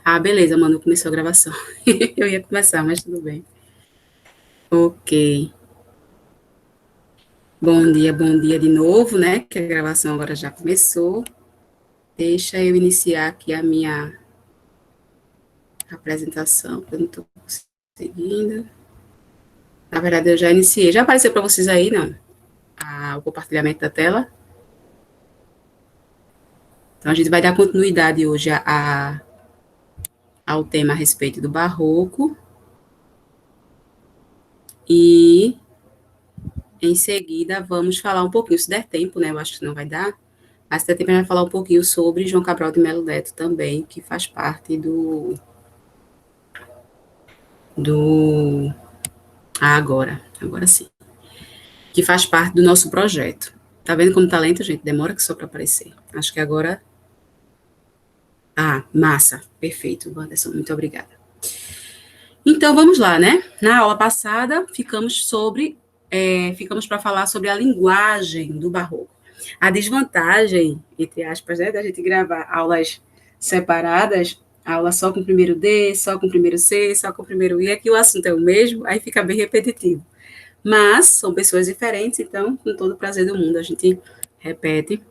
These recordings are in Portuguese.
Ah, beleza, Manu, começou a gravação. Eu ia começar, mas tudo bem. Ok. Bom dia de novo, né? Que a gravação agora já começou. Deixa eu iniciar aqui a minha apresentação, que eu não estou conseguindo. Na verdade, eu já iniciei. Já apareceu para vocês aí, não? O compartilhamento da tela. Então, a gente vai dar continuidade hoje ao tema a respeito do barroco. E, em seguida, vamos falar um pouquinho, se der tempo, né? Eu acho que não vai dar. Mas também vai falar um pouquinho sobre João Cabral de Melo Neto também, que faz parte do agora sim, que faz parte do nosso projeto. Tá vendo como talento, gente? Demora que só para aparecer. Acho que agora. Ah, massa. Perfeito, Wanderson, muito obrigada. Então vamos lá, né? Na aula passada ficamos para falar sobre a linguagem do barroco. A desvantagem, entre aspas, né, da gente gravar aulas separadas, aula só com o primeiro D, só com o primeiro C, só com o primeiro I, é que o assunto é o mesmo, aí fica bem repetitivo. Mas são pessoas diferentes, então, com todo o prazer do mundo, a gente repete,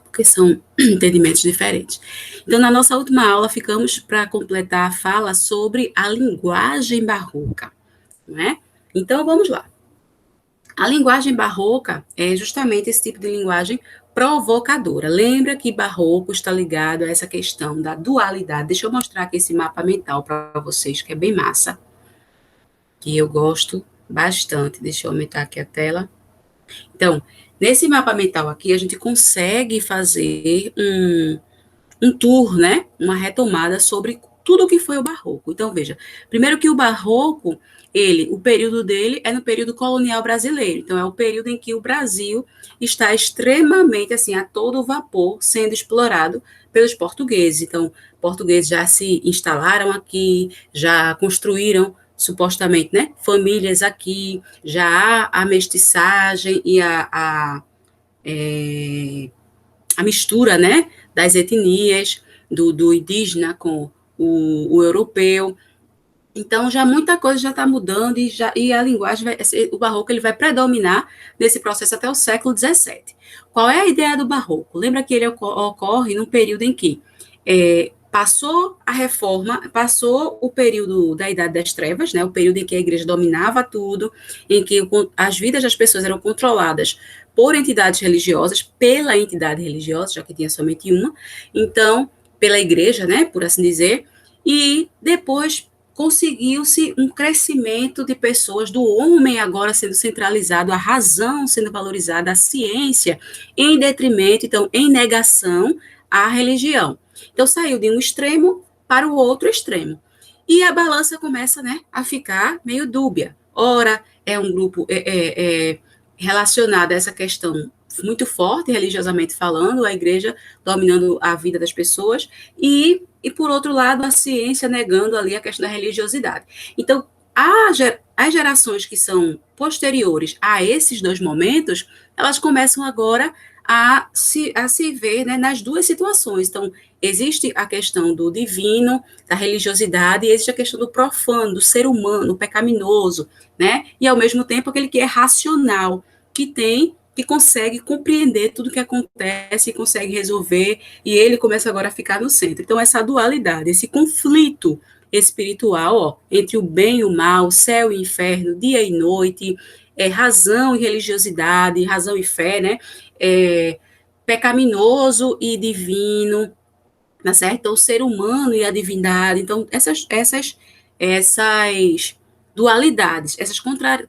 porque são entendimentos diferentes. Então, na nossa última aula, ficamos para completar a fala sobre a linguagem barroca, não é? Então, vamos lá. A linguagem barroca é justamente esse tipo de linguagem provocadora. Lembra que barroco está ligado a essa questão da dualidade. Deixa eu mostrar aqui esse mapa mental para vocês, que é bem massa, que eu gosto bastante. Deixa eu aumentar aqui a tela. Então, nesse mapa mental aqui, a gente consegue fazer um tour, né? Uma retomada sobre tudo o que foi o barroco. Então, veja, primeiro que o barroco, o período dele é no período colonial brasileiro. Então, é o período em que o Brasil está extremamente, assim, a todo vapor, sendo explorado pelos portugueses. Então, portugueses já se instalaram aqui, já construíram supostamente, né, famílias aqui, já há a mestiçagem e é, a mistura, né, das etnias, do indígena com o europeu. Então, já muita coisa já está mudando e a linguagem, o barroco ele vai predominar nesse processo até o século XVII. Qual é a ideia do barroco? Lembra que ele ocorre num período em que passou a reforma, passou o período da Idade das Trevas, né, o período em que a igreja dominava tudo, em que as vidas das pessoas eram controladas por entidades religiosas, pela entidade religiosa, já que tinha somente uma, então, pela igreja, né, por assim dizer, e depois conseguiu-se um crescimento de pessoas, do homem agora sendo centralizado, a razão sendo valorizada, a ciência, em detrimento, então, em negação à religião. Então, saiu de um extremo para o outro extremo. E a balança começa, né, a ficar meio dúbia. Ora, é um grupo relacionado a essa questão muito forte, religiosamente falando, a igreja dominando a vida das pessoas, e por outro lado, a ciência negando ali a questão da religiosidade. Então, as gerações que são posteriores a esses dois momentos, elas começam agora a se ver, né, nas duas situações. Então, existe a questão do divino, da religiosidade, e existe a questão do profano, do ser humano, pecaminoso, né? E, ao mesmo tempo, aquele que é racional, que consegue compreender tudo o que acontece, consegue resolver, e ele começa agora a ficar no centro. Então, essa dualidade, esse conflito espiritual, ó, entre o bem e o mal, céu e inferno, dia e noite, razão e religiosidade, razão e fé, né? Pecaminoso e divino, tá certo? Então, o ser humano e a divindade. Então, essas dualidades, essas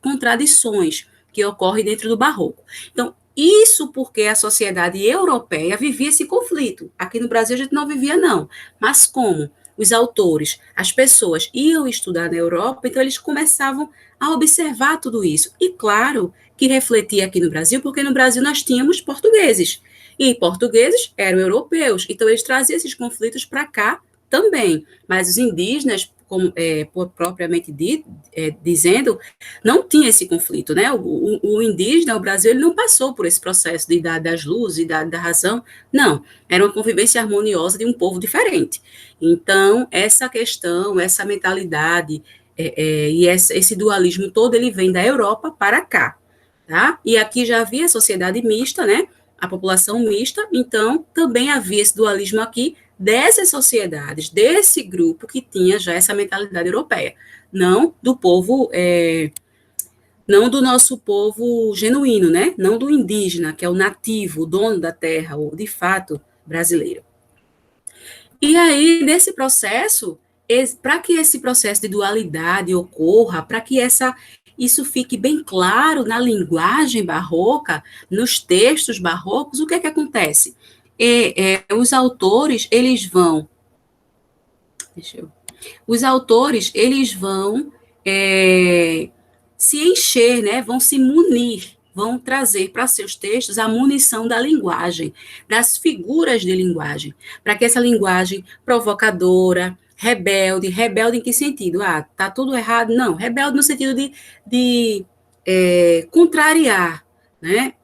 contradições que ocorrem dentro do barroco. Então, isso porque a sociedade europeia vivia esse conflito. Aqui no Brasil a gente não vivia, não. Mas como os autores, as pessoas iam estudar na Europa, então eles começavam a observar tudo isso. E claro que refletia aqui no Brasil, porque no Brasil nós tínhamos portugueses. E portugueses eram europeus, então eles traziam esses conflitos para cá também. Mas os indígenas, propriamente dizendo, não tinha esse conflito, né? O indígena, o Brasil, ele não passou por esse processo de idade das luzes, idade da razão, não. Era uma convivência harmoniosa de um povo diferente. Então, essa questão, essa mentalidade e esse dualismo todo, ele vem da Europa para cá, tá? E aqui já havia sociedade mista, né? A população mista, então também havia esse dualismo aqui dessas sociedades, desse grupo que tinha já essa mentalidade europeia, não do povo, não do nosso povo genuíno, né? Não do indígena, que é o nativo, o dono da terra, o de fato brasileiro. E aí, nesse processo, para que esse processo de dualidade ocorra, para que isso fique bem claro na linguagem barroca, nos textos barrocos, o que é que acontece? Os autores, eles vão... Os autores, eles vão se encher, né? Vão se munir, vão trazer para seus textos a munição da linguagem, das figuras de linguagem, para que essa linguagem provocadora, rebelde em que sentido? Tá tudo errado? Não, rebelde no sentido de contrariar, né?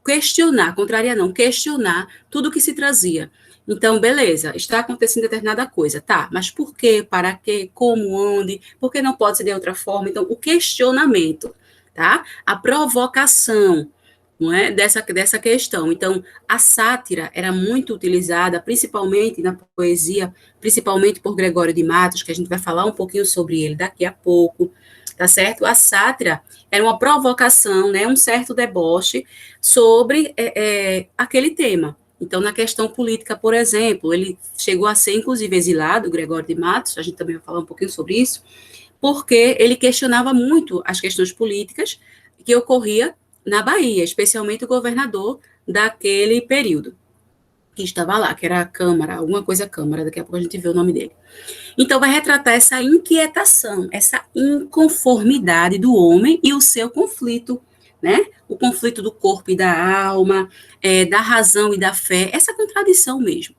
Questionar, contrariar não, questionar tudo que se trazia. Então, beleza, está acontecendo determinada coisa, tá, mas por quê, para quê, como, onde, por que não pode ser de outra forma? Então, o questionamento, tá? A provocação, não é, dessa questão. Então, a sátira era muito utilizada, principalmente na poesia, principalmente por Gregório de Matos, que a gente vai falar um pouquinho sobre ele daqui a pouco, tá certo? A sátira era uma provocação, né, um certo deboche sobre aquele tema. Então, na questão política, por exemplo, ele chegou a ser, inclusive, exilado, Gregório de Matos, a gente também vai falar um pouquinho sobre isso, porque ele questionava muito as questões políticas que ocorria na Bahia, especialmente o governador daquele período, que estava lá, que era a Câmara, alguma coisa Câmara, daqui a pouco a gente vê o nome dele. Então, vai retratar essa inquietação, essa inconformidade do homem e o seu conflito, né? O conflito do corpo e da alma, da razão e da fé, essa contradição mesmo.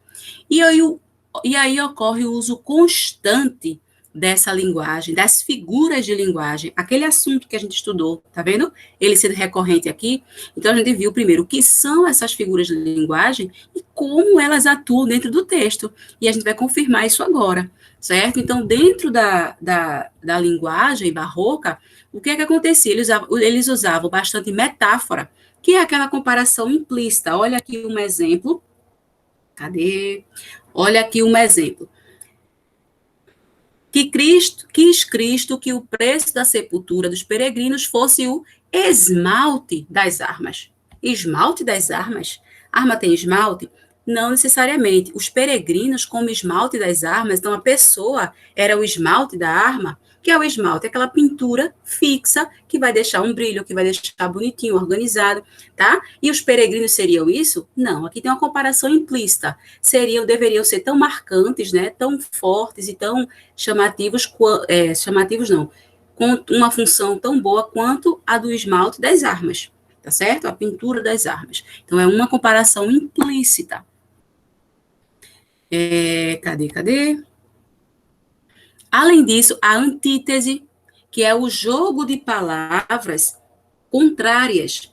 E aí ocorre o uso constante dessa linguagem, das figuras de linguagem, aquele assunto que a gente estudou, tá vendo? Ele sendo recorrente aqui. Então, a gente viu primeiro o que são essas figuras de linguagem e como elas atuam dentro do texto. E a gente vai confirmar isso agora, certo? Então, dentro da linguagem barroca, o que é que acontecia? Eles usavam bastante metáfora, que é aquela comparação implícita. Olha aqui um exemplo. Cadê? Olha aqui um exemplo. Quis Cristo que o preço da sepultura dos peregrinos fosse o esmalte das armas. Esmalte das armas? Arma tem esmalte? Não necessariamente. Os peregrinos, como esmalte das armas, então a pessoa era o esmalte da arma, que é o esmalte, aquela pintura fixa que vai deixar um brilho, que vai deixar bonitinho, organizado, tá? E os peregrinos seriam isso? Não, aqui tem uma comparação implícita. Deveriam ser tão marcantes, né, tão fortes e tão chamativos, chamativos não, com uma função tão boa quanto a do esmalte das armas, tá certo? A pintura das armas. Então, é uma comparação implícita. Cadê? Além disso, a antítese, que é o jogo de palavras contrárias.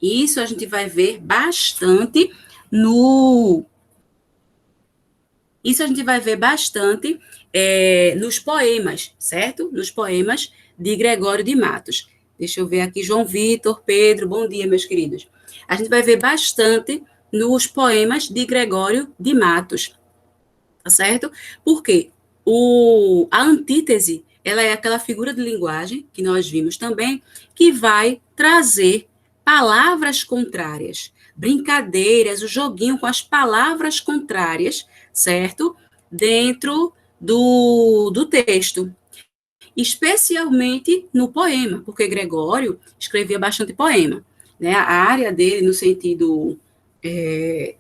Isso a gente vai ver bastante nos poemas, certo? Nos poemas de Gregório de Matos. Deixa eu ver aqui, João Vitor, Pedro, bom dia, meus queridos. A gente vai ver bastante nos poemas de Gregório de Matos, tá certo? Por quê? A antítese, ela é aquela figura de linguagem, que nós vimos também, que vai trazer palavras contrárias, brincadeiras, o joguinho com as palavras contrárias, certo? Dentro do texto. Especialmente no poema, porque Gregório escrevia bastante poema, né? A área dele, no sentido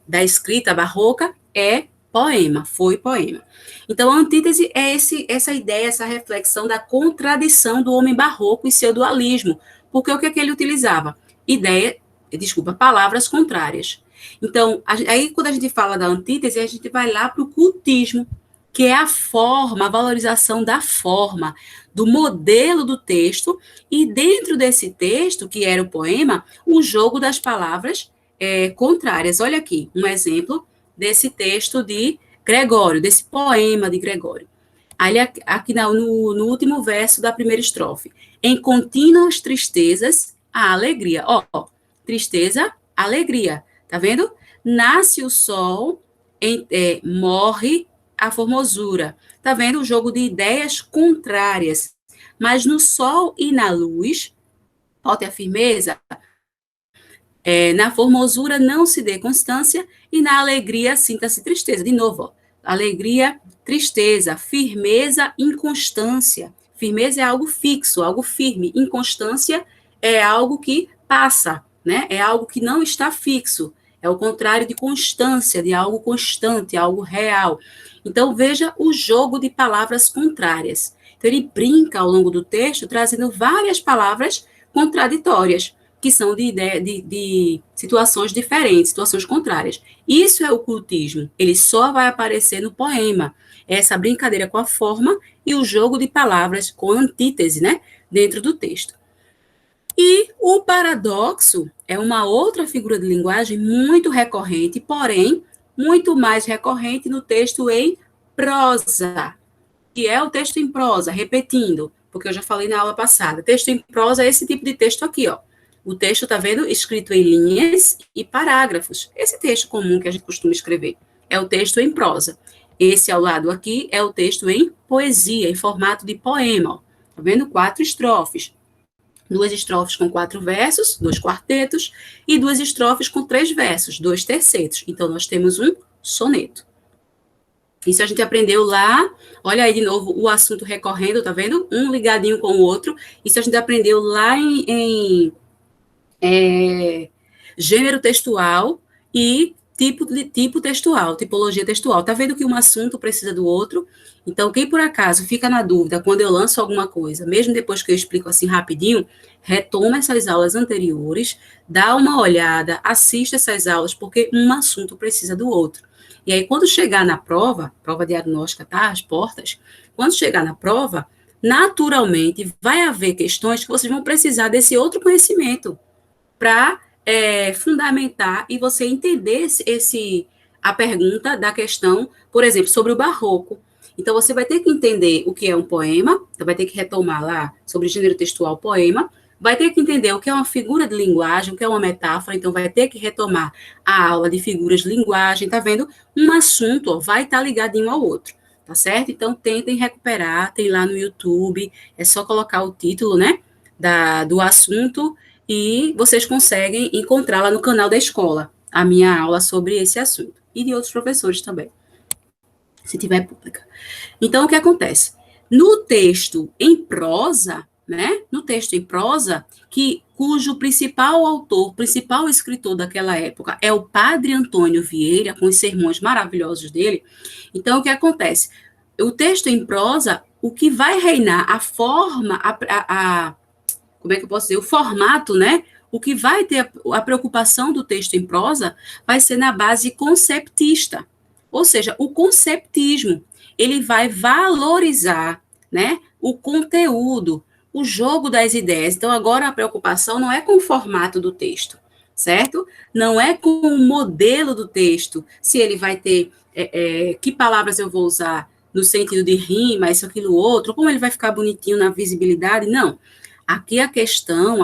da escrita barroca, é poema, foi poema. Então, a antítese é essa ideia, essa reflexão da contradição do homem barroco e seu dualismo, porque o que é que ele utilizava? Palavras contrárias. Então, aí quando a gente fala da antítese, a gente vai lá para o cultismo, que é a forma, a valorização da forma, do modelo do texto, e dentro desse texto, que era o poema, o jogo das palavras contrárias. Olha aqui, um exemplo desse texto de Gregório, desse poema de Gregório. Aí, aqui no último verso da primeira estrofe. Em contínuas tristezas, a alegria. Ó, tristeza, alegria. Tá vendo? Nasce o sol, morre a formosura. Tá vendo? O jogo de ideias contrárias. Mas no sol e na luz, ó, tem a firmeza, na formosura não se dê constância e na alegria sinta-se tristeza. De novo, ó, alegria, tristeza, firmeza, inconstância. Firmeza é algo fixo, algo firme. Inconstância é algo que passa, né? É algo que não está fixo. É o contrário de constância, de algo constante, algo real. Então, veja o jogo de palavras contrárias. Então, ele brinca ao longo do texto, trazendo várias palavras contraditórias, que são de situações diferentes, situações contrárias. Isso é o cultismo. Ele só vai aparecer no poema. Essa brincadeira com a forma e o jogo de palavras com antítese, né, dentro do texto. E o paradoxo é uma outra figura de linguagem muito recorrente, porém, muito mais recorrente no texto em prosa, que é o texto em prosa, repetindo, porque eu já falei na aula passada. Texto em prosa é esse tipo de texto aqui, ó. O texto, tá vendo? Escrito em linhas e parágrafos. Esse texto comum que a gente costuma escrever é o texto em prosa. Esse ao lado aqui é o texto em poesia, em formato de poema, ó. Tá vendo? 4 estrofes. 2 estrofes com 4 versos, 2 quartetos, e 2 estrofes com 3 versos, 2 tercetos. Então, nós temos um soneto. Isso a gente aprendeu lá, olha aí de novo o assunto recorrendo, tá vendo? Um ligadinho com o outro. Isso a gente aprendeu lá em gênero textual e tipo textual, tipologia textual. Tá vendo que um assunto precisa do outro? Então, quem por acaso fica na dúvida quando eu lanço alguma coisa, mesmo depois que eu explico assim rapidinho, retoma essas aulas anteriores, dá uma olhada, assista essas aulas, porque um assunto precisa do outro. E aí, quando chegar na prova diagnóstica, tá? As portas, quando chegar na prova, naturalmente vai haver questões que vocês vão precisar desse outro conhecimento para fundamentar e você entender a pergunta da questão, por exemplo, sobre o barroco. Então, você vai ter que entender o que é um poema, então vai ter que retomar lá sobre gênero textual poema, vai ter que entender o que é uma figura de linguagem, o que é uma metáfora, então vai ter que retomar a aula de figuras de linguagem, tá vendo? Um assunto, ó, vai estar ligadinho ao outro, tá certo? Então, tentem recuperar, tem lá no YouTube, é só colocar o título, né, do assunto, e vocês conseguem encontrar lá no canal da escola a minha aula sobre esse assunto, e de outros professores também, se tiver pública. Então, o que acontece? No texto em prosa, né, no texto em prosa, cujo principal autor, principal escritor daquela época é o Padre Antônio Vieira, com os sermões maravilhosos dele, então, o que acontece? O texto em prosa, o que vai reinar, a forma, como é que eu posso dizer, o formato, né? O que vai ter a preocupação do texto em prosa vai ser na base conceptista, ou seja, o conceptismo. Ele vai valorizar, né, o conteúdo, o jogo das ideias. Então, agora a preocupação não é com o formato do texto, certo? Não é com o modelo do texto, se ele vai ter, que palavras eu vou usar no sentido de rima, isso, aquilo, outro, como ele vai ficar bonitinho na visibilidade, não. Aqui a questão,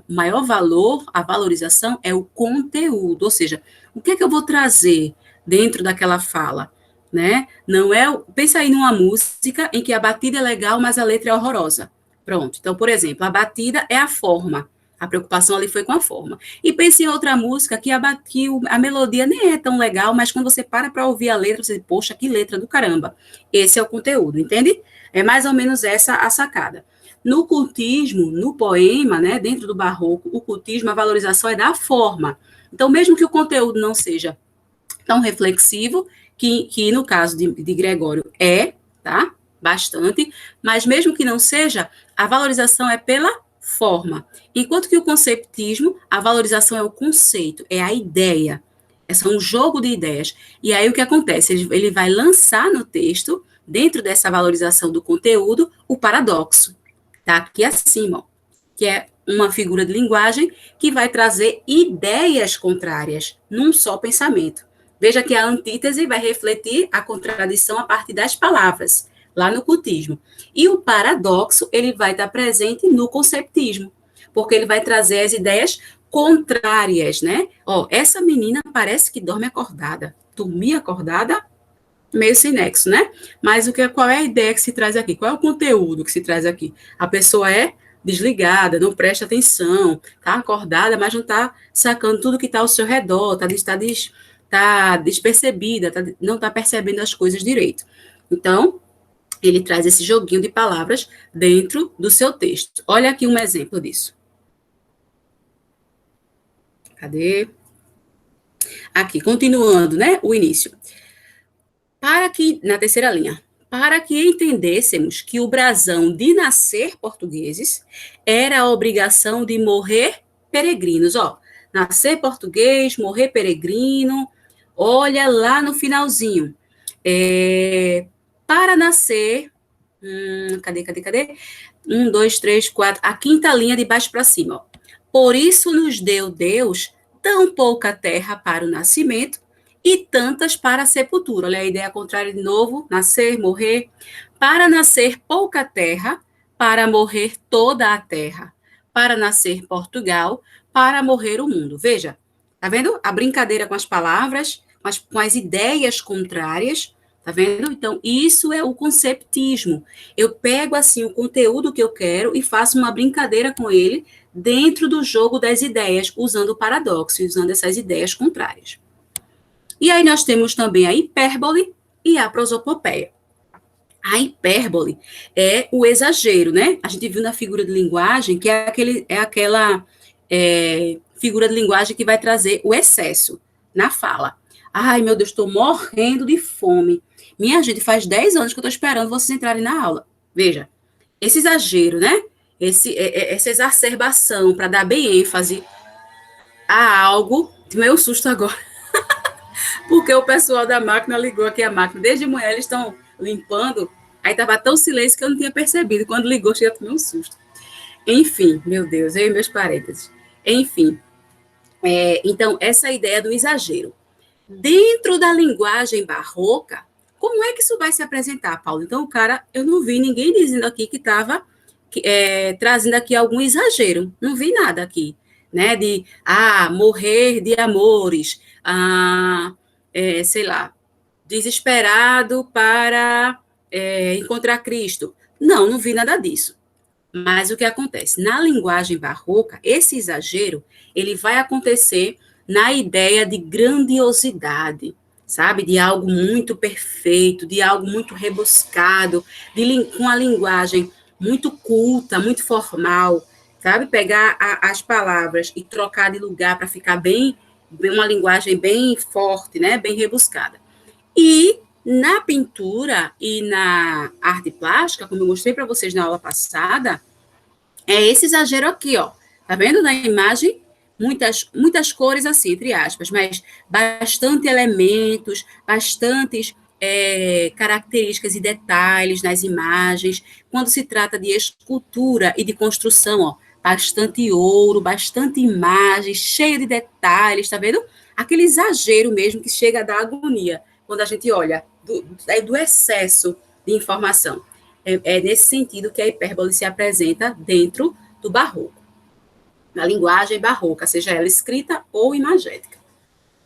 o maior valor, a valorização é o conteúdo, ou seja, o que é que eu vou trazer dentro daquela fala, né? Não é, pensa aí numa música em que a batida é legal, mas a letra é horrorosa. Pronto. Então, por exemplo, a batida é a forma. A preocupação ali foi com a forma. E pense em outra música que a melodia nem é tão legal, mas quando você para ouvir a letra, você diz, poxa, que letra do caramba. Esse é o conteúdo, entende? É mais ou menos essa a sacada. No cultismo, no poema, né, dentro do barroco, o cultismo, a valorização é da forma. Então, mesmo que o conteúdo não seja tão reflexivo, que no caso de Gregório tá? Bastante, mas mesmo que não seja, a valorização é pela forma. Enquanto que o conceptismo, a valorização é o conceito, é a ideia. É um jogo de ideias. E aí o que acontece? Ele vai lançar no texto, dentro dessa valorização do conteúdo, o paradoxo. Tá aqui acima, ó, que é uma figura de linguagem que vai trazer ideias contrárias num só pensamento. Veja que a antítese vai refletir a contradição a partir das palavras, lá no cultismo. E o paradoxo, ele vai estar presente no conceptismo, porque ele vai trazer as ideias contrárias, né? Ó, essa menina parece que dorme acordada. Dormir acordada, meio sem nexo, né? Mas qual é a ideia que se traz aqui? Qual é o conteúdo que se traz aqui? A pessoa é desligada, não presta atenção, tá acordada, mas não tá sacando tudo que está ao seu redor, tá despercebida, não está percebendo as coisas direito. Então, ele traz esse joguinho de palavras dentro do seu texto. Olha aqui um exemplo disso. Cadê? Aqui, continuando, né? O início. Na terceira linha, para que entendêssemos que o brasão de nascer portugueses era a obrigação de morrer peregrinos. Ó, nascer português, morrer peregrino. Olha lá no finalzinho. Para nascer. Cadê? 1, 2, 3, 4. A quinta linha de baixo para cima. Ó. Por isso nos deu Deus tão pouca terra para o nascimento e tantas para a sepultura. Olha a ideia contrária de novo: nascer, morrer. Para nascer pouca terra, para morrer toda a terra. Para nascer Portugal, para morrer o mundo. Veja, tá vendo? A brincadeira com as palavras, com as ideias contrárias. Tá vendo? Então, isso é o conceptismo. Eu pego, assim, o conteúdo que eu quero e faço uma brincadeira com ele dentro do jogo das ideias, usando o paradoxo, usando essas ideias contrárias. E aí nós temos também a hipérbole e a prosopopeia. A hipérbole é o exagero, né? A gente viu na figura de linguagem que aquela figura de linguagem que vai trazer o excesso na fala. Ai, meu Deus, estou morrendo de fome. Minha gente, faz 10 anos que eu estou esperando vocês entrarem na aula. Veja, esse exagero, né? Essa exacerbação para dar bem ênfase a algo. Meu susto agora. Porque o pessoal da máquina ligou aqui a máquina. Desde manhã eles estão limpando. Aí estava tão silêncio que eu não tinha percebido. Quando ligou, cheguei a tomar um susto. Enfim, meu Deus, eu e meus parênteses. Enfim, então, essa ideia do exagero. Dentro da linguagem barroca, como é que isso vai se apresentar, Paulo? Então, o cara, eu não vi ninguém dizendo aqui que estava trazendo aqui algum exagero. Não vi nada aqui, né? De, morrer de amores, sei lá, desesperado para encontrar Cristo. Não vi nada disso. Mas o que acontece? Na linguagem barroca, esse exagero, ele vai acontecer na ideia de grandiosidade, sabe? De algo muito perfeito, de algo muito rebuscado, com a linguagem muito culta, muito formal, sabe? Pegar as palavras e trocar de lugar para ficar uma linguagem bem forte, né? Bem rebuscada. E na pintura e na arte plástica, como eu mostrei para vocês na aula passada, é esse exagero aqui, ó. Tá vendo na imagem? Muitas cores assim, entre aspas, mas bastante elementos, bastantes características e detalhes nas imagens. Quando se trata de escultura e de construção, ó, bastante ouro, bastante imagem, cheio de detalhes, tá vendo? Aquele exagero mesmo que chega a dar agonia quando a gente olha do excesso de informação. É nesse sentido que a hipérbole se apresenta dentro do barroco, na linguagem barroca, seja ela escrita ou imagética.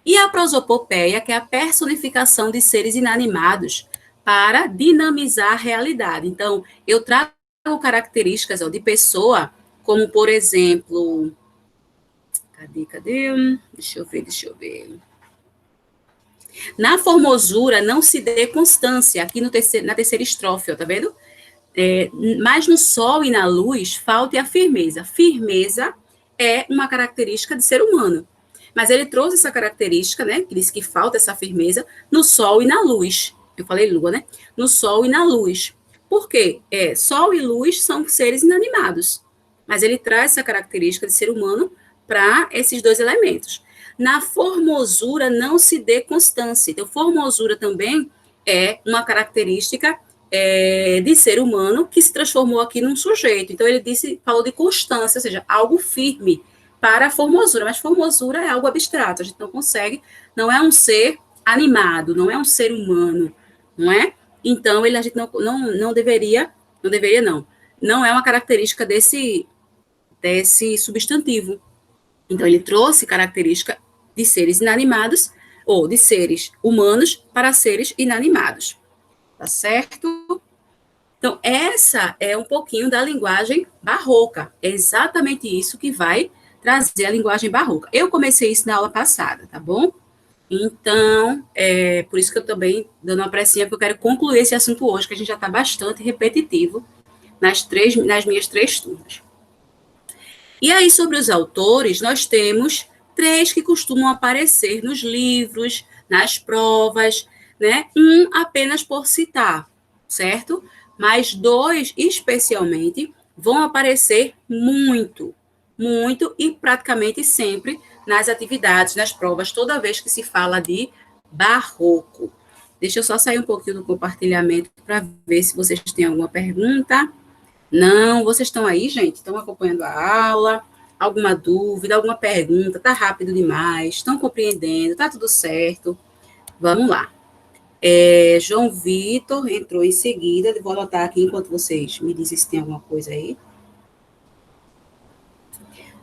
E a prosopopeia, que é a personificação de seres inanimados para dinamizar a realidade. Então, eu trago características de pessoa, como, por exemplo... Cadê? Deixa eu ver. Na formosura não se dê constância, aqui na terceira estrofe, ó, tá vendo? Mas no sol e na luz falte a firmeza. Firmeza é uma característica de ser humano. Mas ele trouxe essa característica, né? Que diz que falta essa firmeza no sol e na luz. Eu falei lua, né? No sol e na luz. Por quê? Sol e luz são seres inanimados. Mas ele traz essa característica de ser humano para esses dois elementos. na formosura não se dê constância. Então, formosura também é uma característica de ser humano que se transformou aqui num sujeito. Então, ele falou de constância, ou seja, algo firme para a formosura, mas formosura é algo abstrato, a gente não consegue, não é um ser animado, não é um ser humano, não é? Então, a gente não deveria, não é uma característica desse substantivo. Então, ele trouxe característica de seres inanimados, ou de seres humanos para seres inanimados. Tá certo? Então, essa é um pouquinho da linguagem barroca. É exatamente isso que vai trazer a linguagem barroca. Eu comecei isso na aula passada, tá bom? Então, por isso que eu também dando uma pressinha, porque eu quero concluir esse assunto hoje, que a gente já está bastante repetitivo nas minhas 3 turmas. E aí, sobre os autores, nós temos 3 que costumam aparecer nos livros, nas provas, né? Um apenas por citar, certo? Mas 2, especialmente, vão aparecer muito, muito e praticamente sempre nas atividades, nas provas, toda vez que se fala de barroco. Deixa eu só sair um pouquinho do compartilhamento para ver se vocês têm alguma pergunta. Não, vocês estão aí, gente? Estão acompanhando a aula? Alguma dúvida, alguma pergunta? Tá rápido demais? Estão compreendendo? Tá tudo certo? Vamos lá. João Vitor entrou em seguida. Vou anotar aqui enquanto vocês me dizem se tem alguma coisa aí.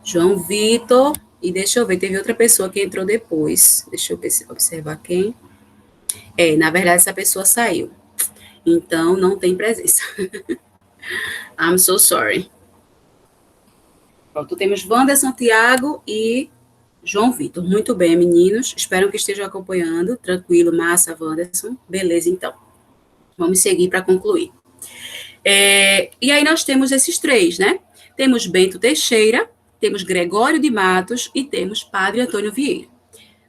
João Vitor. E deixa eu ver, teve outra pessoa que entrou depois. Deixa eu observar quem. Na verdade, essa pessoa saiu. Então, não tem presença. I'm so sorry. Pronto, temos Wanderson, Tiago e João Vitor. Muito bem, meninos. Espero que estejam acompanhando. Tranquilo, massa, Wanderson. Beleza, então. Vamos seguir para concluir. E aí nós temos esses 3, né? Temos Bento Teixeira, temos Gregório de Matos e temos Padre Antônio Vieira.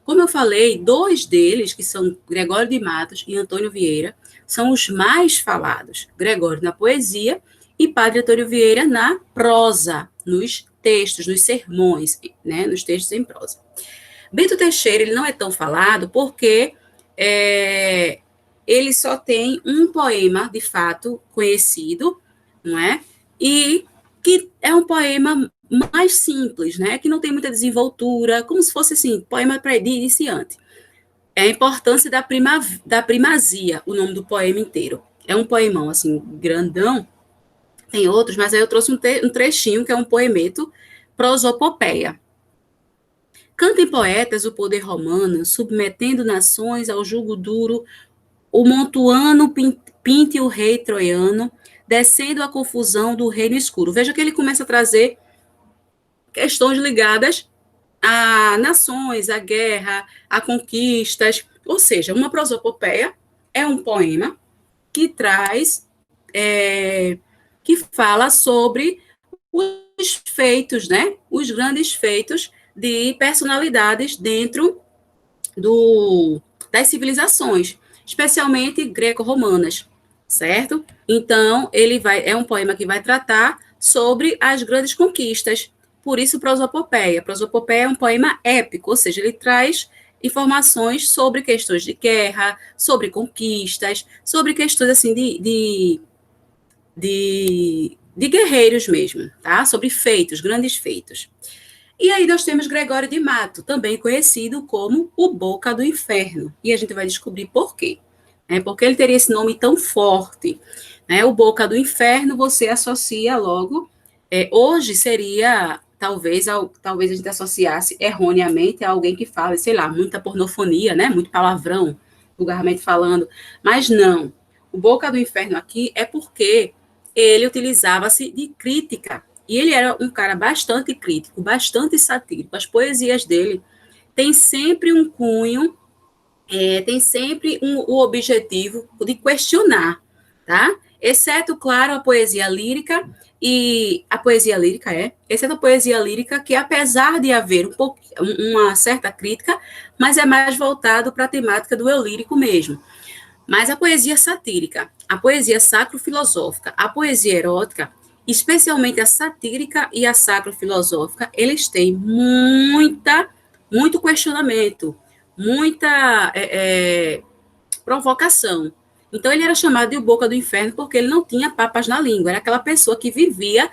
Como eu falei, 2 deles, que são Gregório de Matos e Antônio Vieira, são os mais falados. Gregório na poesia e Padre Antônio Vieira na prosa, nos textos, nos sermões, né, nos textos em prosa. Bento Teixeira, ele não é tão falado porque ele só tem um poema, de fato, conhecido, não é? E que é um poema mais simples, né? Que não tem muita desenvoltura, como se fosse, assim, poema para iniciante. É a importância da primazia, o nome do poema inteiro. É um poemão, assim, grandão. Tem outros, mas aí eu trouxe um trechinho, que é um poemeto, prosopopeia. Cantem poetas o poder romano, submetendo nações ao jugo duro, o montuano pinte o rei troiano, descendo a confusão do reino escuro. Veja que ele começa a trazer questões ligadas a nações, a guerra, a conquistas, ou seja, uma prosopopeia é um poema que traz, que fala sobre os feitos, né? Os grandes feitos de personalidades dentro das civilizações, especialmente greco-romanas, certo? Então, é um poema que vai tratar sobre as grandes conquistas, por isso prosopopeia. Prosopopeia é um poema épico, ou seja, ele traz informações sobre questões de guerra, sobre conquistas, sobre questões assim de guerreiros mesmo, tá? Sobre feitos, grandes feitos. E aí nós temos Gregório de Mato, também conhecido como o Boca do Inferno. E a gente vai descobrir por quê. Porque ele teria esse nome tão forte. O Boca do Inferno, você associa logo. Hoje seria, talvez a gente associasse erroneamente a alguém que fala, sei lá, muita pornofonia, né? Muito palavrão, vulgarmente falando. Mas não. O Boca do Inferno aqui é porque ele utilizava-se de crítica. E ele era um cara bastante crítico, bastante satírico. As poesias dele têm sempre um cunho, tem sempre o objetivo de questionar, tá? Exceto, claro, a poesia lírica, exceto a poesia lírica, que apesar de haver uma certa crítica, mas é mais voltado para a temática do eu lírico mesmo. Mas a poesia satírica, a poesia sacro-filosófica, a poesia erótica, especialmente a satírica e a sacro-filosófica, eles têm muita muito questionamento, muita provocação. Então, ele era chamado de o Boca do Inferno porque ele não tinha papas na língua, era aquela pessoa que vivia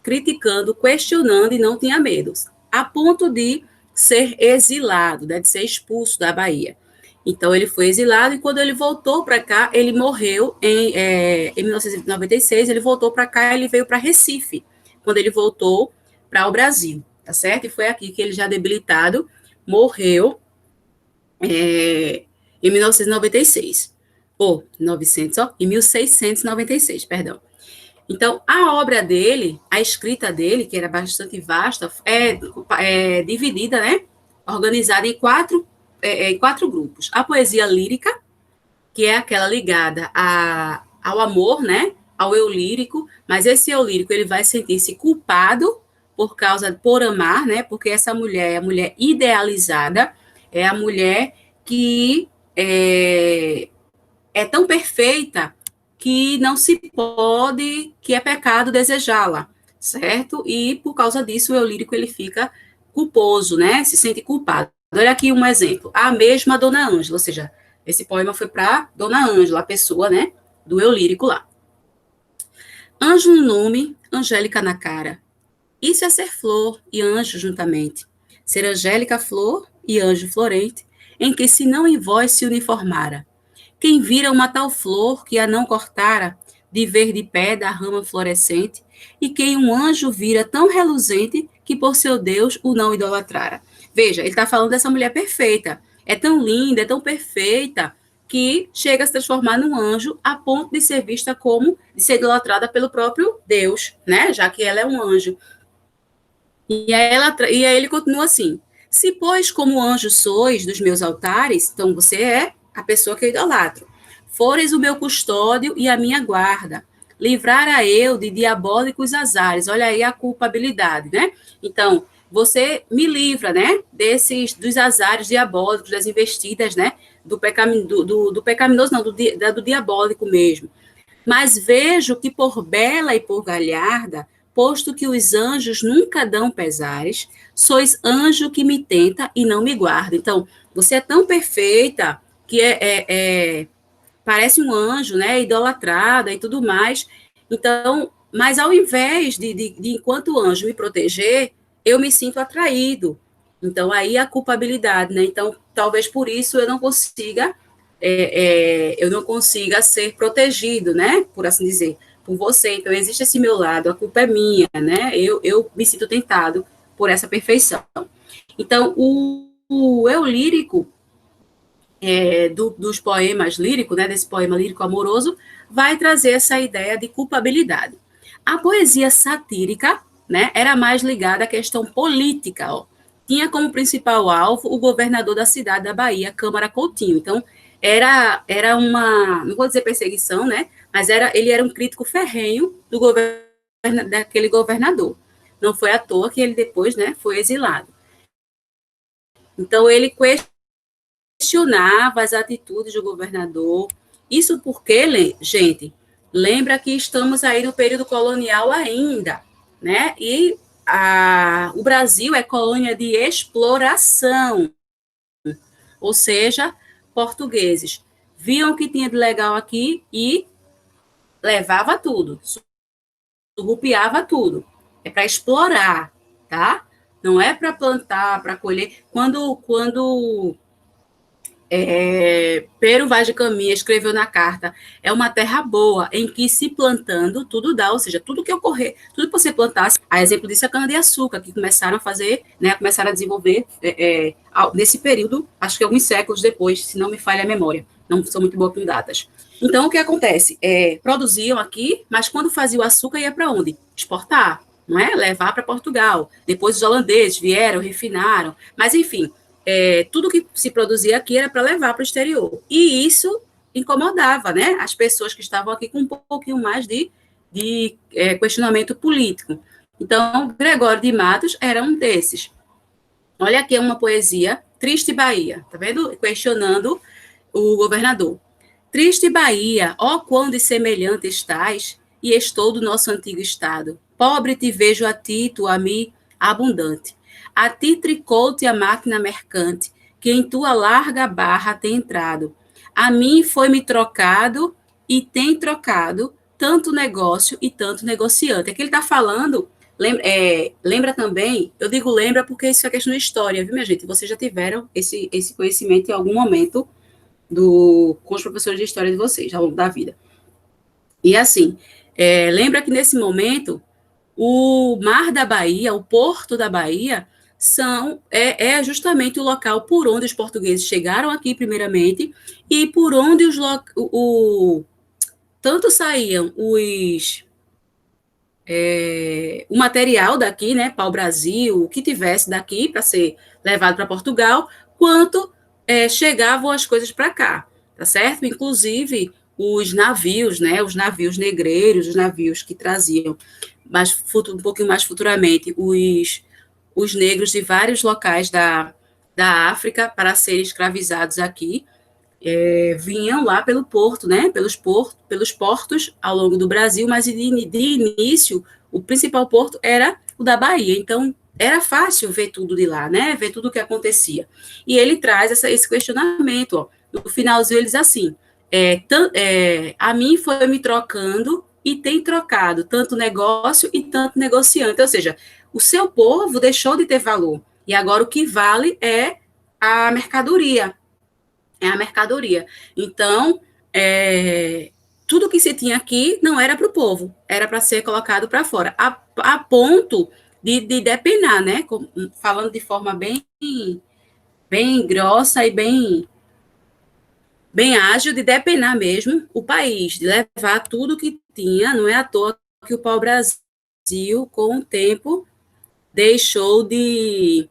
criticando, questionando e não tinha medos, a ponto de ser exilado, né, de ser expulso da Bahia. Então, ele foi exilado e quando ele voltou para cá, ele morreu em 1996, ele voltou para cá, ele veio para Recife, quando ele voltou para o Brasil, tá certo? E foi aqui que ele já debilitado, morreu em 1996, ou 900, ó, em 1696, perdão. Então, a obra dele, a escrita dele, que era bastante vasta, é dividida, né, organizada em quatro grupos. A poesia lírica, que é aquela ligada ao amor, né, ao eu lírico, mas esse eu lírico ele vai sentir-se culpado por amar, né, porque essa mulher é a mulher idealizada, é a mulher que é tão perfeita que não se pode, que é pecado desejá-la, certo? E por causa disso o eu lírico ele fica culposo, né? Se sente culpado. Olha aqui um exemplo. A mesma Dona Ângela, ou seja, esse poema foi para Dona Ângela, a pessoa, né, do eu lírico lá. Anjo no nome, Angélica na cara. Isso é ser flor e anjo juntamente. Ser angélica flor e anjo florente, em que se não em vós se uniformara. Quem vira uma tal flor que a não cortara, de verde pé da rama florescente, e quem um anjo vira tão reluzente que por seu Deus o não idolatrara. Veja, ele está falando dessa mulher perfeita. É tão linda, é tão perfeita, que chega a se transformar num anjo a ponto de ser vista como, de ser idolatrada pelo próprio Deus, né? Já que ela é um anjo. E aí ele continua assim: se, pois, como anjo sois dos meus altares, então você é a pessoa que eu idolatro. Fores o meu custódio e a minha guarda. Livrara eu de diabólicos azares. Olha aí a culpabilidade, né? Então, você me livra, né? Dos azares diabólicos, das investidas, né? Do pecaminoso, não, do diabólico mesmo. Mas vejo que por bela e por galharda, posto que os anjos nunca dão pesares, sois anjo que me tenta e não me guarda. Então, você é tão perfeita que parece um anjo, né, idolatrada e tudo mais. Então, mas ao invés de enquanto anjo me proteger, eu me sinto atraído. Então, aí a culpabilidade, né? Então, talvez por isso eu não consiga ser protegido, né? Por assim dizer, por você. Então, existe esse meu lado, a culpa é minha, né? Eu me sinto tentado por essa perfeição. Então, o eu lírico dos poemas líricos, né, desse poema lírico amoroso, vai trazer essa ideia de culpabilidade. A poesia satírica, né, era mais ligada à questão política, ó. Tinha como principal alvo o governador da cidade da Bahia, Câmara Coutinho. Então, era uma, não vou dizer perseguição, né, mas ele era um crítico ferrenho daquele governador. Não foi à toa que ele depois, né, foi exilado. Então, ele questionava as atitudes do governador. Isso porque, gente, lembra que estamos aí no período colonial ainda, né? E o Brasil é colônia de exploração, ou seja, portugueses viam o que tinha de legal aqui e levava tudo, surrupiava tudo. É para explorar, tá? Não é para plantar, para colher. Quando Pero Vaz de Caminha escreveu na carta, é uma terra boa, em que se plantando, tudo dá, ou seja, tudo que ocorrer, tudo que você plantasse, a exemplo disso é a cana-de-açúcar, que começaram a fazer, né, começaram a desenvolver nesse período, acho que alguns séculos depois, se não me falha a memória, não sou muito boa com datas. Então, o que acontece? Produziam aqui, mas quando fazia o açúcar, ia para onde? Exportar, não é? Levar para Portugal. Depois os holandeses vieram, refinaram, mas enfim, tudo que se produzia aqui era para levar para o exterior. E isso incomodava, né, as pessoas que estavam aqui com um pouquinho mais de questionamento político. Então, Gregório de Matos era um desses. Olha aqui uma poesia, Triste Bahia, tá vendo? Questionando o governador. Triste Bahia, ó quão de semelhante estás, e estou do nosso antigo estado. Pobre te vejo a ti, tu a mim, abundante. A ti tricou-te a máquina mercante, que em tua larga barra tem entrado. A mim foi-me trocado e tem trocado tanto negócio e tanto negociante. Aqui ele está falando, lembra também, eu digo lembra porque isso é questão de história, viu, minha gente? Vocês já tiveram esse conhecimento em algum momento com os professores de história de vocês, ao longo da vida. E assim, lembra que nesse momento, o Mar da Bahia, o Porto da Bahia, é justamente o local por onde os portugueses chegaram aqui primeiramente e por onde tanto saíam o material daqui, né, para o Brasil, o que tivesse daqui para ser levado para Portugal, quanto chegavam as coisas para cá, tá certo? Inclusive os navios, né, os navios negreiros, os navios que traziam um pouquinho mais futuramente os negros de vários locais da África para serem escravizados aqui, vinham lá pelo porto, né, pelos portos ao longo do Brasil, mas de início o principal porto era o da Bahia, então era fácil ver tudo de lá, né, ver tudo o que acontecia. E ele traz esse questionamento, ó, no finalzinho ele diz assim, a mim foi me trocando e tem trocado tanto negócio e tanto negociante, ou seja, o seu povo deixou de ter valor, e agora o que vale é a mercadoria, Então, tudo que se tinha aqui não era para o povo, era para ser colocado para fora, a ponto de depenar, né? Falando de forma bem grossa e bem ágil, de depenar mesmo o país, de levar tudo que tinha, não é à toa que o pau-brasil, com o tempo, deixou de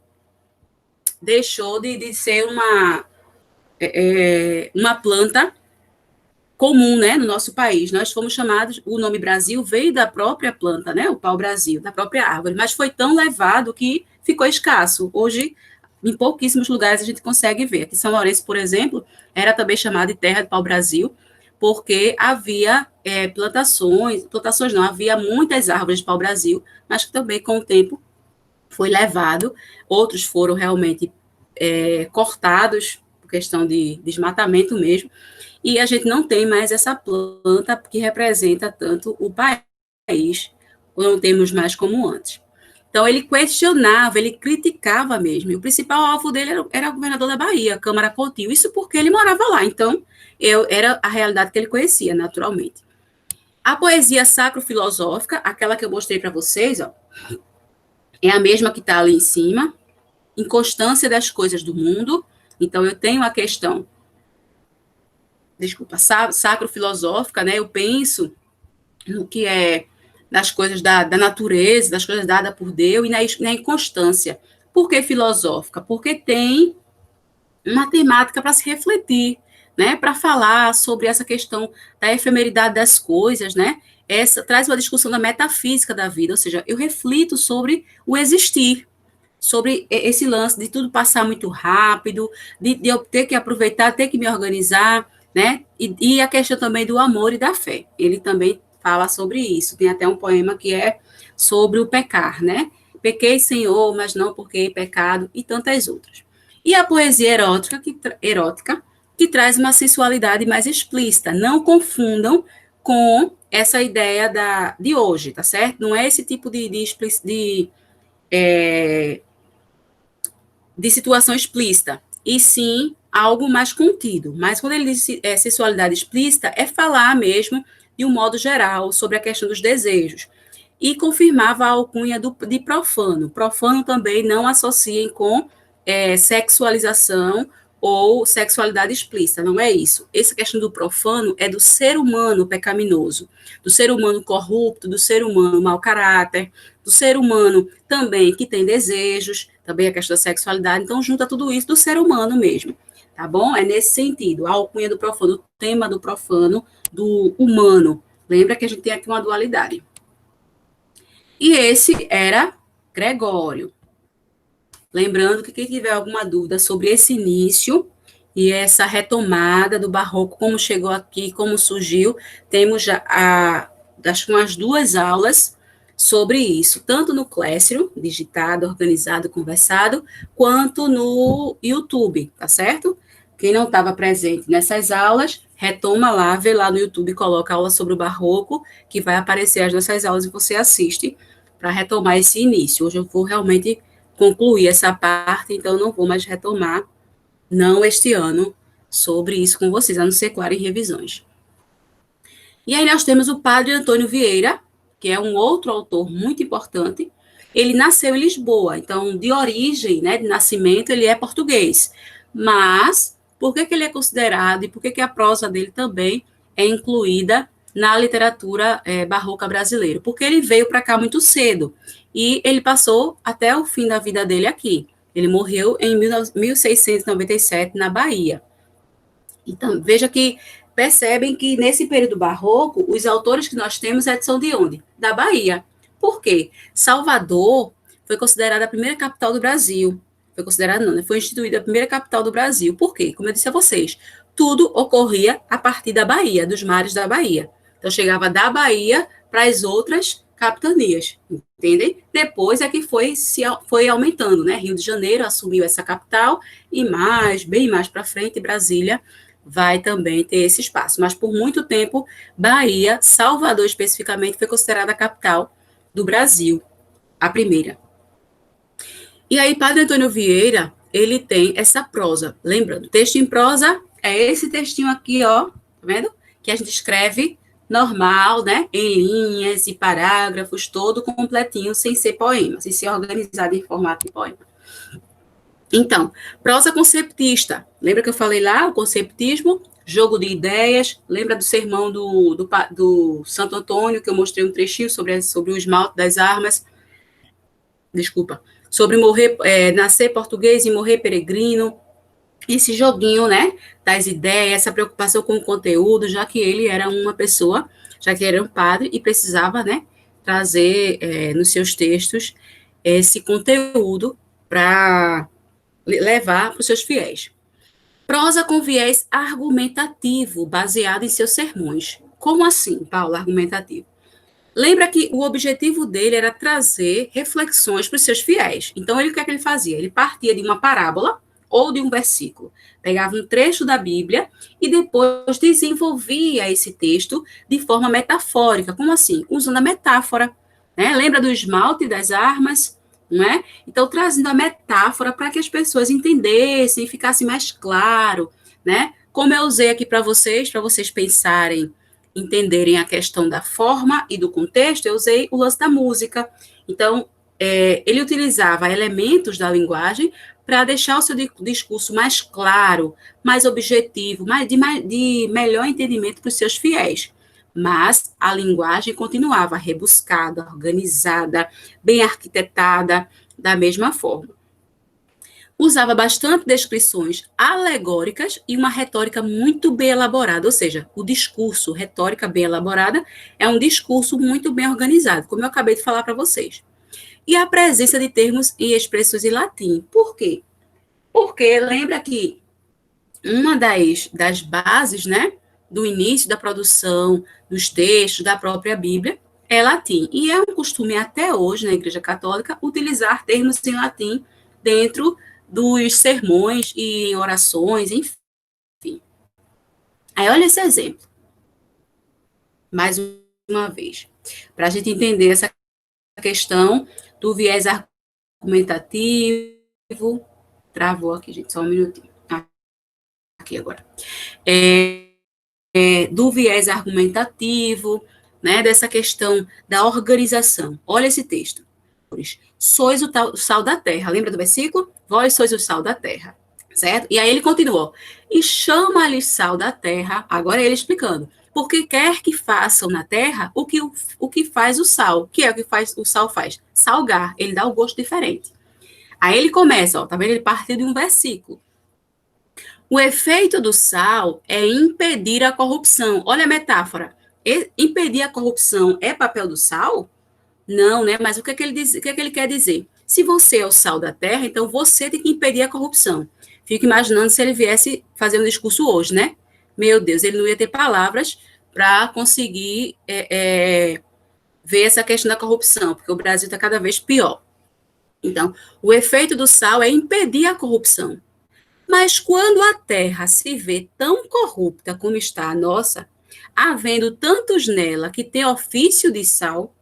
ser uma planta comum, né, no nosso país. Nós fomos chamados, o nome Brasil veio da própria planta, né, o pau-brasil, da própria árvore, mas foi tão levado que ficou escasso. Hoje, em pouquíssimos lugares a gente consegue ver. Aqui em São Lourenço, por exemplo, era também chamada de terra de pau-brasil, porque havia plantações não, havia muitas árvores de pau-brasil, mas que também, com o tempo, foi levado, outros foram realmente cortados, por questão de desmatamento mesmo, e a gente não tem mais essa planta que representa tanto o país, não temos mais como antes. Então, ele questionava, ele criticava mesmo, e o principal alvo dele era o governador da Bahia, Câmara Coutinho, isso porque ele morava lá, então, era a realidade que ele conhecia, naturalmente. A poesia sacro-filosófica, aquela que eu mostrei para vocês, ó, é a mesma que está ali em cima, inconstância das coisas do mundo, então eu tenho a questão sacro-filosófica, né? Eu penso no que é das coisas da natureza, das coisas dadas por Deus, e na inconstância. Por que filosófica? Porque tem uma temática para se refletir, né? Para falar sobre essa questão da efemeridade das coisas, né? Traz uma discussão da metafísica da vida, ou seja, eu reflito sobre o existir, sobre esse lance de tudo passar muito rápido, de eu ter que aproveitar, ter que me organizar, né? E a questão também do amor e da fé. Ele também fala sobre isso. Tem até um poema que é sobre o pecar, né? Pequei, Senhor, mas não porque pecado, e tantas outras. E a poesia erótica, que traz uma sensualidade mais explícita. Não confundam com essa ideia de hoje, tá certo? Não é esse tipo de situação explícita, e sim algo mais contido. Mas quando ele diz sexualidade explícita, é falar mesmo de um modo geral sobre a questão dos desejos. E confirmava a alcunha de profano. Profano também não associem com sexualização ou sexualidade explícita, não é isso. Essa questão do profano é do ser humano pecaminoso, do ser humano corrupto, do ser humano mau caráter, do ser humano também que tem desejos, também a questão da sexualidade, então junta tudo isso do ser humano mesmo, tá bom? É nesse sentido, a alcunha do profano, o tema do profano, do humano. Lembra que a gente tem aqui uma dualidade. E esse era Gregório. Lembrando que quem tiver alguma dúvida sobre esse início e essa retomada do barroco, como chegou aqui, como surgiu, temos já acho que umas 2 aulas sobre isso, tanto no Classroom, digitado, organizado, conversado, quanto no YouTube, tá certo? Quem não estava presente nessas aulas, retoma lá, vê lá no YouTube, coloca aula sobre o barroco, que vai aparecer as nossas aulas e você assiste para retomar esse início. Hoje eu vou realmente concluir essa parte, então não vou mais retomar, não este ano, sobre isso com vocês, a não ser, claro, em revisões. E aí nós temos o padre Antônio Vieira, que é um outro autor muito importante. Ele nasceu em Lisboa, então, de origem, né, de nascimento, ele é português. Mas, por que ele é considerado e por que a prosa dele também é incluída na literatura barroca brasileira? Porque ele veio para cá muito cedo e ele passou até o fim da vida dele aqui. Ele morreu em 1697, na Bahia. Então, veja que percebem que nesse período barroco, os autores que nós temos são de onde? Da Bahia. Por quê? Salvador foi considerada a primeira capital do Brasil. Foi considerada, não, né? Foi instituída a primeira capital do Brasil. Por quê? Como eu disse a vocês, tudo ocorria a partir da Bahia, dos mares da Bahia. Então, chegava da Bahia para as outras capitanias, entendem? Depois é que foi aumentando, né? Rio de Janeiro assumiu essa capital e bem mais para frente, Brasília vai também ter esse espaço. Mas por muito tempo, Bahia, Salvador especificamente, foi considerada a capital do Brasil, a primeira. E aí, Padre Antônio Vieira, ele tem essa prosa. Lembrando, texto em prosa é esse textinho aqui, ó, tá vendo? Que a gente escreve normal, né? Em linhas e parágrafos, todo completinho, sem ser poema, sem ser organizado em formato de poema. Então, prosa conceptista. Lembra que eu falei lá, o conceptismo, jogo de ideias. Lembra do sermão do Santo Antônio, que eu mostrei um trechinho sobre o esmalte das armas? Desculpa. Sobre nascer português e morrer peregrino. Esse joguinho, né, das ideias, essa preocupação com o conteúdo, já que ele era uma pessoa, já que ele era um padre e precisava, né, trazer nos seus textos esse conteúdo para levar para os seus fiéis. Prosa com viés argumentativo, baseado em seus sermões. Como assim, Paulo, argumentativo? Lembra que o objetivo dele era trazer reflexões para os seus fiéis. Então, o que é que ele fazia? Ele partia de uma parábola ou de um versículo, pegava um trecho da Bíblia e depois desenvolvia esse texto de forma metafórica. Como assim? Usando a metáfora. Né? Lembra do esmalte das armas? Não é? Então, trazendo a metáfora para que as pessoas entendessem, ficasse mais claro, né? Como eu usei aqui para vocês pensarem, entenderem a questão da forma e do contexto, eu usei o lance da música. Então, ele utilizava elementos da linguagem para deixar o seu discurso mais claro, mais objetivo, de melhor entendimento para os seus fiéis. Mas a linguagem continuava rebuscada, organizada, bem arquitetada, da mesma forma. Usava bastante descrições alegóricas e uma retórica muito bem elaborada, ou seja, o discurso, retórica bem elaborada, é um discurso muito bem organizado, como eu acabei de falar para vocês. E a presença de termos e expressões em latim. Por quê? Porque lembra que uma das bases, né, do início da produção dos textos da própria Bíblia é latim. E é um costume até hoje na Igreja Católica utilizar termos em latim dentro dos sermões e em orações, enfim. Aí olha esse exemplo. Mais uma vez, para a gente entender essa questão do viés argumentativo. Travou aqui, gente, só um minutinho. Aqui agora. Do viés argumentativo, né, dessa questão da organização. Olha esse texto. Sois o sal da terra. Lembra do versículo? Vós sois o sal da terra. Certo? E aí ele continuou. E chama-lhe sal da terra, agora ele explicando. Porque quer que façam na terra o que faz o sal. O que é o que o sal faz? Salgar. Ele dá um gosto diferente. Aí ele começa, ó, tá vendo? Ele partiu de um versículo. O efeito do sal é impedir a corrupção. Olha a metáfora. Impedir a corrupção é papel do sal? Não, né? Mas o que é que ele quer dizer? Se você é o sal da terra, então você tem que impedir a corrupção. Fico imaginando se ele viesse fazer um discurso hoje, né? Meu Deus, ele não ia ter palavras para conseguir ver essa questão da corrupção, porque o Brasil está cada vez pior. Então, o efeito do sal é impedir a corrupção. Mas quando a terra se vê tão corrupta como está a nossa, havendo tantos nela que têm ofício de sal,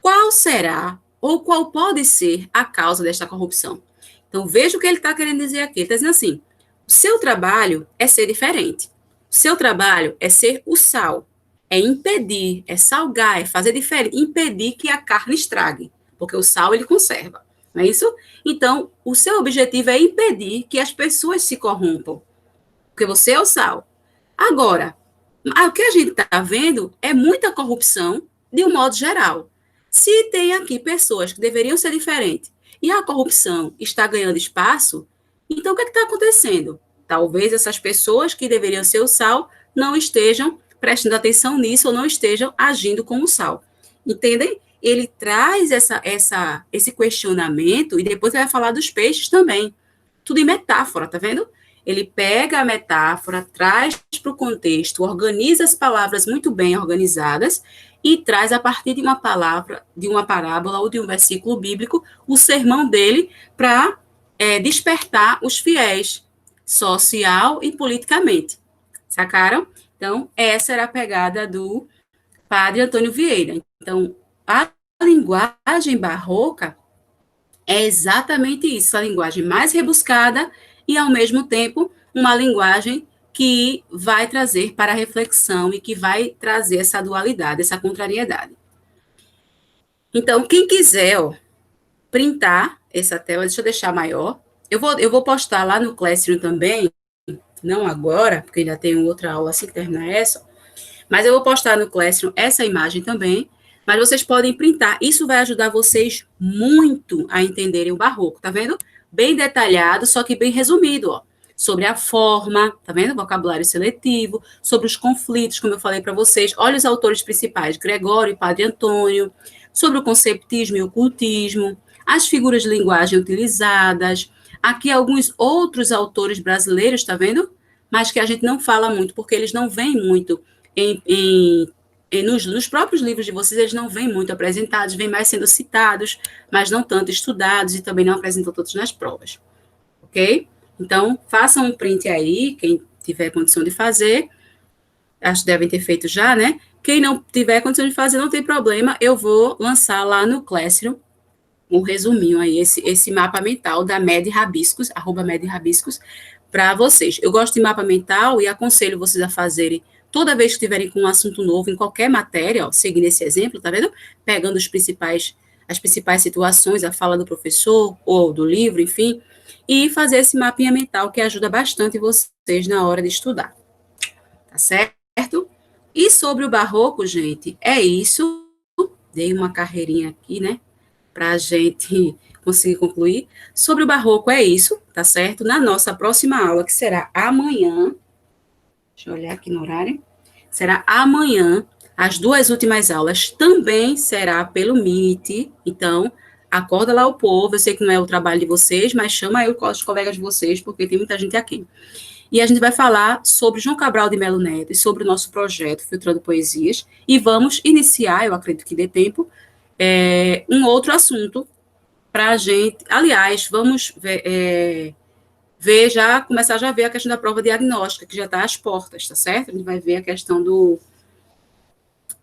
qual será ou qual pode ser a causa desta corrupção? Então, veja o que ele está querendo dizer aqui. Ele está dizendo assim: o seu trabalho é ser diferente. O seu trabalho é ser o sal. É impedir, é salgar, é fazer diferente, impedir que a carne estrague, porque o sal ele conserva. Não é isso? Então, o seu objetivo é impedir que as pessoas se corrompam, porque você é o sal. Agora, o que a gente está vendo é muita corrupção de um modo geral. Se tem aqui pessoas que deveriam ser diferentes e a corrupção está ganhando espaço, então o que está acontecendo? Talvez essas pessoas que deveriam ser o sal não estejam prestando atenção nisso ou não estejam agindo como sal. Entendem? Ele traz esse questionamento e depois ele vai falar dos peixes também. Tudo em metáfora, tá vendo? Ele pega a metáfora, traz para o contexto, organiza as palavras muito bem organizadas e traz a partir de uma palavra, de uma parábola ou de um versículo bíblico, o sermão dele para despertar os fiéis, social e politicamente. Sacaram? Então, essa era a pegada do padre Antônio Vieira. Então, a linguagem barroca é exatamente isso, a linguagem mais rebuscada e, ao mesmo tempo, uma linguagem que vai trazer para a reflexão e que vai trazer essa dualidade, essa contrariedade. Então, quem quiser printar essa tela, deixa eu deixar maior. Eu vou postar lá no Classroom também, não agora, porque ainda tenho outra aula assim que terminar essa, mas eu vou postar no Classroom essa imagem também, mas vocês podem printar. Isso vai ajudar vocês muito a entenderem o barroco, tá vendo? Bem detalhado, só que bem resumido, ó. Sobre a forma, tá vendo? Vocabulário seletivo, sobre os conflitos, como eu falei para vocês. Olha os autores principais, Gregório e Padre Antônio, sobre o conceptismo e ocultismo, as figuras de linguagem utilizadas. Aqui alguns outros autores brasileiros, tá vendo? Mas que a gente não fala muito, porque eles não vêm muito nos próprios livros de vocês, eles não vêm muito apresentados, vêm mais sendo citados, mas não tanto estudados e também não apresentam todos nas provas, ok? Então, façam um print aí, quem tiver condição de fazer, acho que devem ter feito já, né? Quem não tiver condição de fazer, não tem problema, eu vou lançar lá no Classroom um resuminho aí, esse mapa mental da Med Rabiscos, @medrabiscos, para vocês. Eu gosto de mapa mental e aconselho vocês a fazerem toda vez que tiverem com um assunto novo em qualquer matéria, ó, seguindo esse exemplo, tá vendo? Pegando as principais situações, a fala do professor ou do livro, enfim, e fazer esse mapinha mental que ajuda bastante vocês na hora de estudar, tá certo? E sobre o barroco, gente, é isso. Dei uma carreirinha aqui, né? Para a gente conseguir concluir. Sobre o barroco é isso, tá certo? Na nossa próxima aula, que será amanhã, deixa eu olhar aqui no horário, será amanhã, as duas últimas aulas também será pelo Meet, então acorda lá o povo, eu sei que não é o trabalho de vocês, mas chama aí os colegas de vocês, porque tem muita gente aqui. E a gente vai falar sobre João Cabral de Melo Neto e sobre o nosso projeto Filtrando Poesias, e vamos iniciar, eu acredito que dê tempo, um outro assunto para a gente. Aliás, vamos ver já, começar já a ver a questão da prova diagnóstica, que já está às portas, tá certo? A gente vai ver a questão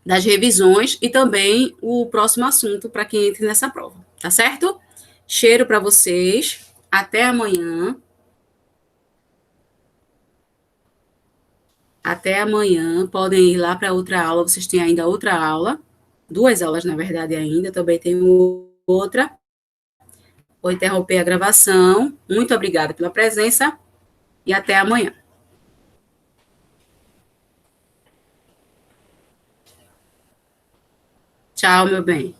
das revisões e também o próximo assunto para quem entre nessa prova, tá certo? Cheiro para vocês, até amanhã. Até amanhã, podem ir lá para outra aula, vocês têm ainda outra aula, duas aulas, na verdade, ainda, também tem outra. Vou interromper a gravação. Muito obrigada pela presença e até amanhã. Tchau, meu bem.